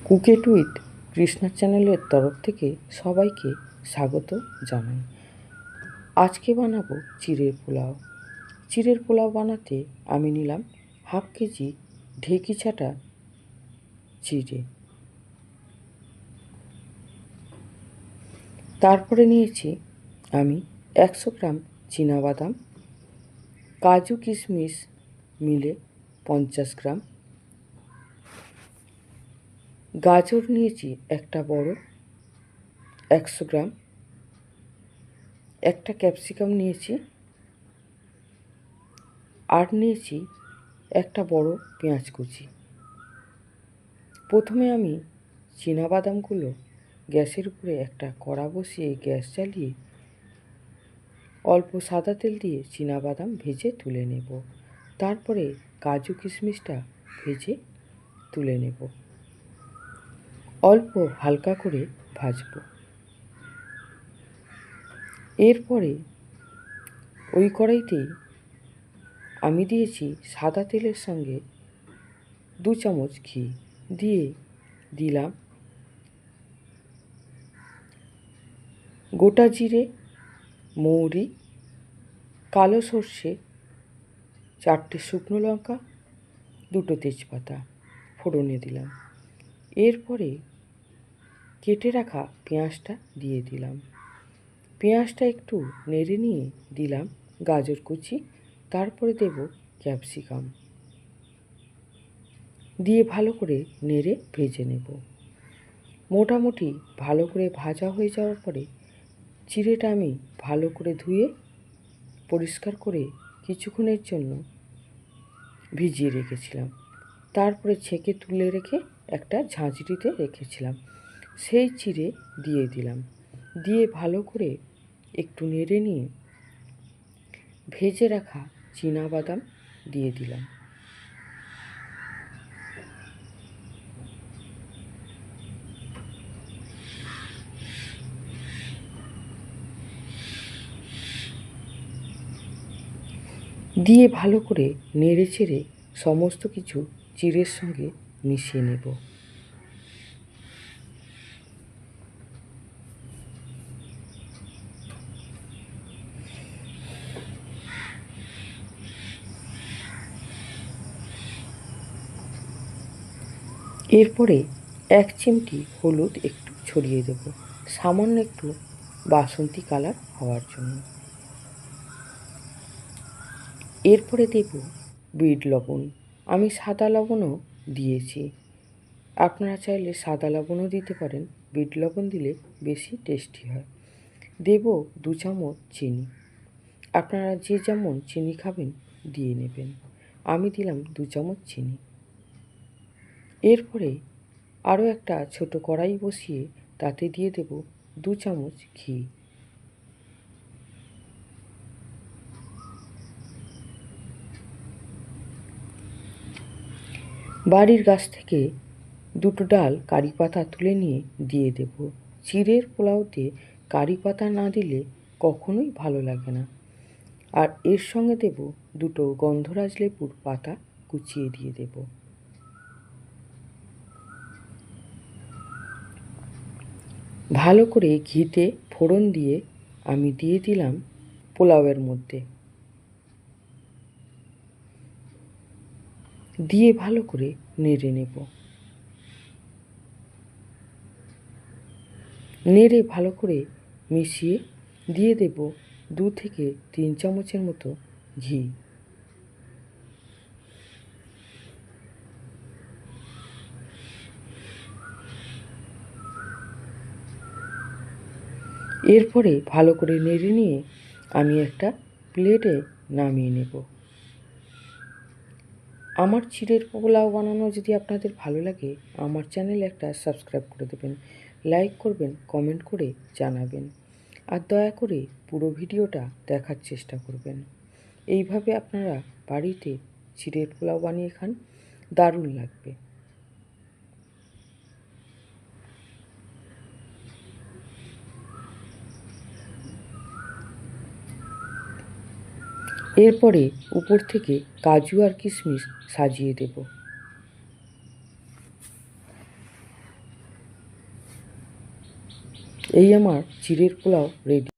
Cook it with Krishna চ্যানেলের তরফ থেকে সবাইকে স্বাগত জানাই। আজকে বানাবো চিড়ের পোলাও। চিড়ের পোলাও বানাতে আমি নিলাম 1/2 কেজি ঢেঁকি ছাটা চিড়ে, তারপরে নিয়েছি আমি 100 গ্রাম চীনাবাদাম, কাজু কিশমিশ মিলে 50 গ্রাম, গাজর নিয়েছি একটা বড় 100 গ্রাম, একটা ক্যাপসিকাম নিয়েছি, আর নিয়েছি একটা বড় পেঁয়াজ কুচি। প্রথমে আমি চীনাবাদামগুলো গ্যাসের উপরে একটা কড়া বসিয়ে গ্যাস জ্বালিয়ে অল্প সাদা তেল দিয়ে চীনাবাদাম ভেজে তুলে নেব। তারপরে কাজু কিশমিশটা ভেজে তুলে নেব, অল্প হালকা করে ভাজবো। এরপরে ওই কড়াইতেই আমি দিয়েছি সাদা তেলের সঙ্গে 2 চামচ ঘি, দিয়ে দিলাম গোটা জিরে, মৌরি, কালো সর্ষে, 4টে শুকনো লঙ্কা, 2টো তেজপাতা ফোড়নে দিলাম। এরপরে কেটে রাখা পেঁয়াজটা দিয়ে দিলাম। পেঁয়াজটা একটু নেড়ে নিয়ে দিলাম গাজর কুচি, তারপরে দেব ক্যাপসিকাম, দিয়ে ভালো করে নেড়ে ভেজে নেব। মোটামুটি ভালো করে ভাজা হয়ে যাওয়ার পরে চিড়েটা আমি ভালো করে ধুয়ে পরিষ্কার করে কিছুক্ষণের জন্য ভিজিয়ে রেখেছিলাম। তারপরে ছেঁকে তুলে রেখে একটা ঝাঁঝরিতে রেখেছিলাম, সেই চিড়ে দিয়ে দিলাম। দিয়ে ভালো করে একটু নেড়ে নিয়ে ভেজে রাখা চীনাবাদাম দিয়ে দিলাম। দিয়ে ভালো করে নেড়ে চেড়ে সমস্ত কিছু চিড়ের সঙ্গে মিশিয়ে নেব। এরপরে 1 চিমটি হলুদ একটু ছড়িয়ে দেব, সামান্য একটু বাসন্তী কালার হওয়ার জন্য। এরপরে দেব বিট লবণ। আমি সাদা লবণও দিয়েছি, আপনারা চাইলে সাদা লবণও দিতে পারেন, বিট লবণ দিলে বেশি টেস্টি হয়। দেব 2 চামচ চিনি, আপনারা যে যেমন চিনি খাবেন দিয়ে নেবেন। আমি দিলাম 2 চামচ চিনি। এরপরে আরও একটা ছোট কড়াই বসিয়ে তাতে দিয়ে দেব 2 চামচ ঘি। বাড়ির গাছ থেকে 2টো ডাল কারি পাতা তুলে নিয়ে দিয়ে দেব। চিড়ের পোলাওতে কারি পাতা না দিলে কখনোই ভালো লাগে না। আর এর সঙ্গে দেব 2টো গন্ধরাজ লেবুর পাতা কুচিয়ে দিয়ে দেব। ভালো করে ঘিতে ফোড়ন দিয়ে আমি দিয়ে দিলাম পোলাওয়ের মধ্যে, দিয়ে ভালো করে নেড়ে নেব। নেড়ে ভালো করে মিশিয়ে দিয়ে দেব 2 থেকে 3 চামচের মতো ঘি। এরপরে ভালো করে নেড়ে নিয়ে আমি একটা প্লেটে নামিয়ে নেব। আমার চিড়ের পোলাও বানানো যদি আপনাদের ভালো লাগে, আমার চ্যানেলে একটা সাবস্ক্রাইব করে দেবেন, লাইক করবেন, কমেন্ট করে জানাবেন, আর দয়া করে পুরো ভিডিওটা দেখার চেষ্টা করবেন। এইভাবে আপনারা বাড়িতে চিড়ের পোলাও বানিয়ে খান, দারুণ লাগবে। এরপরে উপর থেকে কাজু আর কিশমিশ সাজিয়ে দেব। এই আমার চিড়ের পোলাও রেডি।